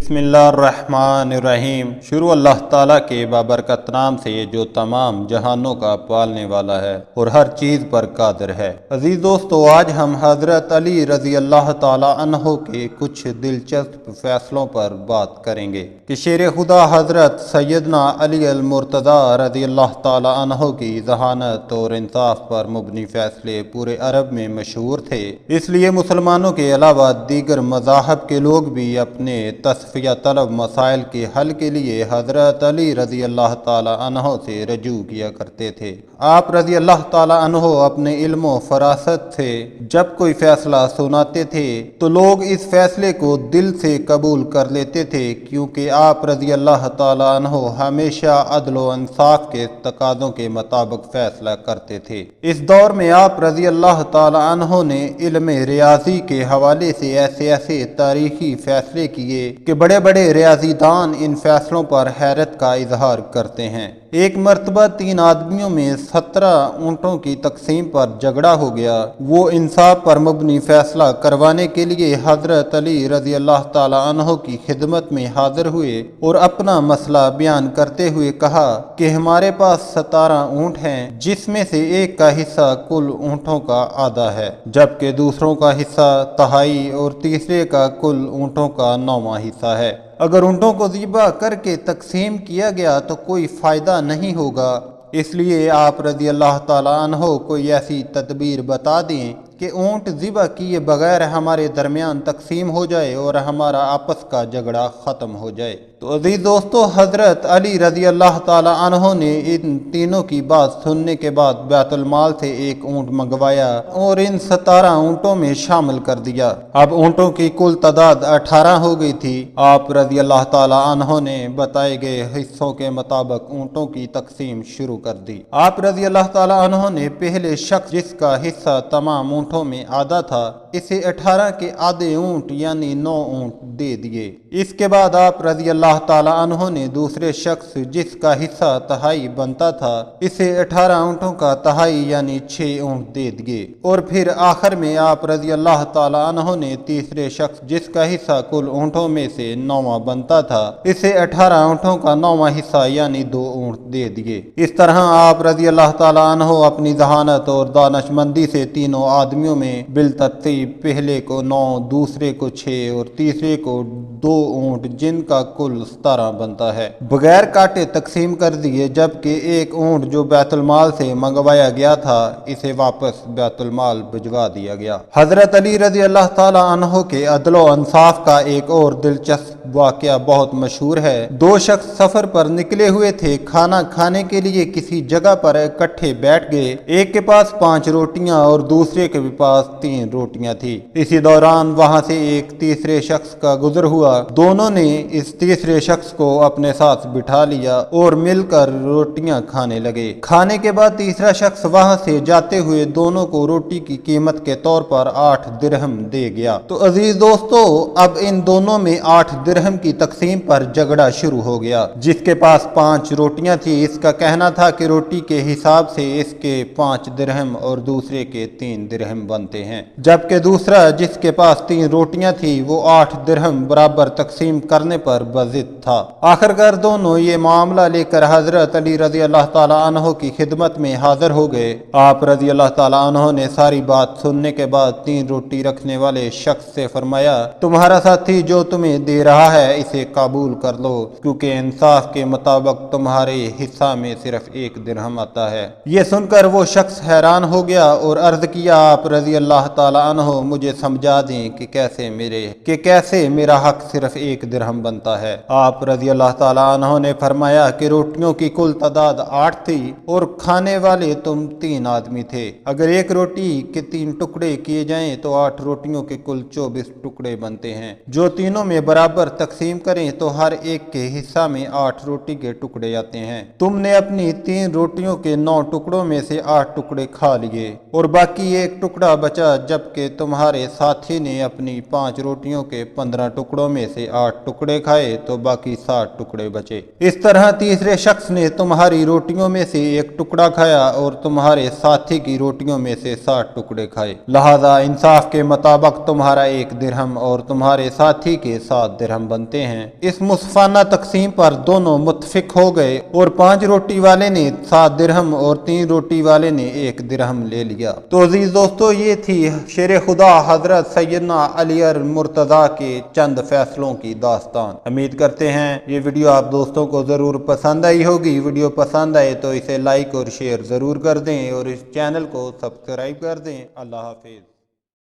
बिस्मिल्लाहिर्रहमानिर्रहीम। शुरू अल्लाह ताला के बाबरकत नाम से जो तमाम जहानों का पालने वाला है और हर चीज़ पर कादिर है। अजीज दोस्तों, आज हम हज़रत अली रज़ी अल्लाह ताला अन्हो के कुछ दिलचस्प फैसलों पर बात करेंगे कि शेर खुदा हज़रत सैयदना अली अल मुर्तज़ा रज़ी अल्लाह ताला अन्हो की जहानत और इंसाफ पर मुबनी फैसले पूरे अरब में मशहूर थे। इसलिए मुसलमानों के अलावा दीगर मज़ाहब के लोग भी अपने तस्फिया तलब मसाइल के हल के लिए हज़रत अली रज़ी अल्लाह ताला अन्हो से रजू किया करते थे। आप रज़ी अल्लाह ताला अन्हो अपने इल्म व फरासत से जब कोई फैसला सुनाते थे तो लोग इस फैसले को दिल से कबूल कर लेते थे, क्योंकि आप रज़ी अल्लाह ताला अन्हो हमेशा अदल व इंसाफ के तकाज़ों के मुताबिक फैसला करते थे। इस दौर में आप रज़ी अल्लाह ताला अन्हो ने इल्म रियाजी के हवाले से ऐसे ऐसे तारीखी फैसले किए कि बड़े बड़े रियाजीदान इन फैसलों पर हैरत का इजहार करते हैं। एक मर्तबा 3 आदमियों में 17 ऊँटों की तकसीम पर झगड़ा हो गया। वो इंसाफ पर मुबनी फैसला करवाने के लिए हज़रत अली रज़ी अल्लाह ताला अन्हो की खिदमत में हाजिर हुए और अपना मसला बयान करते हुए कहा कि हमारे पास 17 ऊँट हैं, जिसमें से एक का हिस्सा कुल ऊँटों का आधा है, जबकि दूसरों का हिस्सा तिहाई और तीसरे का कुल ऊँटों का 9वां हिस्सा है। अगर ऊँटों को ज़िबा करके तकसीम किया गया तो कोई फ़ायदा नहीं होगा, इसलिए आप रज़ी अल्लाह ताला अन्हो कोई ऐसी तदबीर बता दें कि ऊँट ज़िबा किए बगैर हमारे दरमियान तकसीम हो जाए और हमारा आपस का झगड़ा ख़त्म हो जाए। तो अजीज दोस्तों, हज़रत अली रज़ी अल्लाह ताला अन्हो ने इन तीनों की बात सुनने के बाद बैतुल माल से एक ऊँट मंगवाया और इन 17 ऊँटों में शामिल कर दिया। अब ऊँटों की कुल तादाद 18 हो गई थी। आप रज़ी अल्लाह ताला अन्हो ने बताए गए हिस्सों के मुताबिक ऊँटों की तकसीम शुरू कर दी। आप रज़ी अल्लाह ताला अन्हो ने पहले शख्स जिसका हिस्सा तमाम ऊँटों में आधा था, इसे 18 के आधे ऊँट यानी 9 ऊँट दे दिए। इसके बाद आप रज़ी अल्लाह ताला अन्हो ने दूसरे शख्स जिसका हिस्सा तिहाई बनता था, इसे 18 ऊँटों का तिहाई यानी 6 ऊँट दे दिए। और फिर आखिर में आप रज़ी अल्लाह ताला अन्हो ने तीसरे शख्स जिसका हिस्सा कुल ऊँटों में से 9वां बनता था, इसे 18 ऊँटों का 9वां हिस्सा यानी 2 ऊँट दे दिए। इस तरह आप रज़ी अल्लाह ताला अन्हो अपनी जहानत और दानशमंदी से तीनों आदमियों में बिलतरतीब पहले को 9, दूसरे को 6 और तीसरे को 2 ऊँट जिनका कुल 17 बनता है बगैर काटे तकसीम कर दिए, जबकि एक ऊँट जो बैतुल माल से मंगवाया गया था इसे वापस बैतुल माल भिजवा दिया गया। हज़रत अली रज़ी अल्लाह ताला अन्हो के अदल व इंसाफ का एक और दिलचस्प वाक़या बहुत मशहूर है। 2 शख्स सफ़र पर निकले हुए थे। खाना खाने के लिए किसी जगह पर इकट्ठे बैठ गए। एक के पास 5 रोटियां और दूसरे के पास 3 रोटियां थी। इसी दौरान वहां से एक तीसरे शख्स का गुजर हुआ। दोनों ने इस तीसरे शख्स को अपने साथ बिठा लिया और मिलकर रोटियां खाने लगे। खाने के बाद तीसरा शख्स वहां से जाते हुए दोनों को रोटी की कीमत के तौर पर 8 दिरहम दे गया। तो अजीज दोस्तों, अब इन दोनों में 8 दिरहम की तकसीम पर झगड़ा शुरू हो गया। जिसके पास 5 रोटियां थी, इसका कहना था कि रोटी के हिसाब से इसके 5 दिरहम और दूसरे के 3 दिरहम बनते हैं, जबकि दूसरा जिसके पास 3 रोटियां थी वो 8 दिरहम बराबर तकसीम करने पर बज़िद था। आखिरकार दोनों ये मामला लेकर हज़रत अली रज़ी अल्लाह ताला अन्हो की खिदमत में हाजिर हो गए। आप रज़ी अल्लाह ताला अन्हो ने सारी बात सुनने के बाद 3 रोटी रखने वाले शख्स से फरमाया, तुम्हारा साथी जो तुम्हें दे रहा है इसे कबूल कर लो, क्योंकि इंसाफ के मुताबिक तुम्हारे हिस्सा में सिर्फ 1 दिरहम आता है। ये सुनकर वो शख्स हैरान हो गया और अर्ज किया, आप रज़ी अल्लाह ताला अन्हो मुझे समझा दें कि कैसे मेरा हक सिर्फ 1 दिरहम बनता है। आप रज़ी अल्लाह ताला अन्हो ने फरमाया कि रोटियों की कुल तादाद 8 थी और खाने वाले तुम 3 आदमी थे। अगर एक रोटी के 3 टुकड़े किए जाएं तो 8 रोटियों के कुल 24 टुकड़े बनते हैं। जो तीनों में बराबर तकसीम करें तो हर एक के हिस्सा में 8 रोटी के टुकड़े आते हैं। तुमने अपनी 3 रोटियों के 9 टुकड़ों में से 8 टुकड़े खा लिए और बाकी 1 टुकड़ा बचा, जबकि तुम्हारे साथी ने अपनी 5 रोटियों के 15 टुकड़ों में से 8 टुकड़े खाए तो बाकी 60 टुकड़े बचे। इस तरह तीसरे शख्स ने तुम्हारी रोटियों में से 1 टुकड़ा खाया और तुम्हारे साथी की रोटियों में से 60 टुकड़े खाए। लिहाजा इंसाफ के मुताबिक तुम्हारा 1 दिरहम और तुम्हारे साथी के 7 दिरहम बनते हैं। इस मुसफाना तकसीम पर दोनों मुत्फिक हो गए और 5 रोटी वाले ने 7 दिरहम और 3 रोटी वाले ने 1 दिरहम ले लिया। तो अजीज दोस्तों, ये थी शेर खुदा हजरत सैयदना अली मुर्तज़ा के चंद फैसलों की दास्तान। उम्मीद करते हैं ये वीडियो आप दोस्तों को ज़रूर पसंद आई होगी। वीडियो पसंद आए तो इसे लाइक और शेयर ज़रूर कर दें और इस चैनल को सब्सक्राइब कर दें। अल्लाह हाफिज़।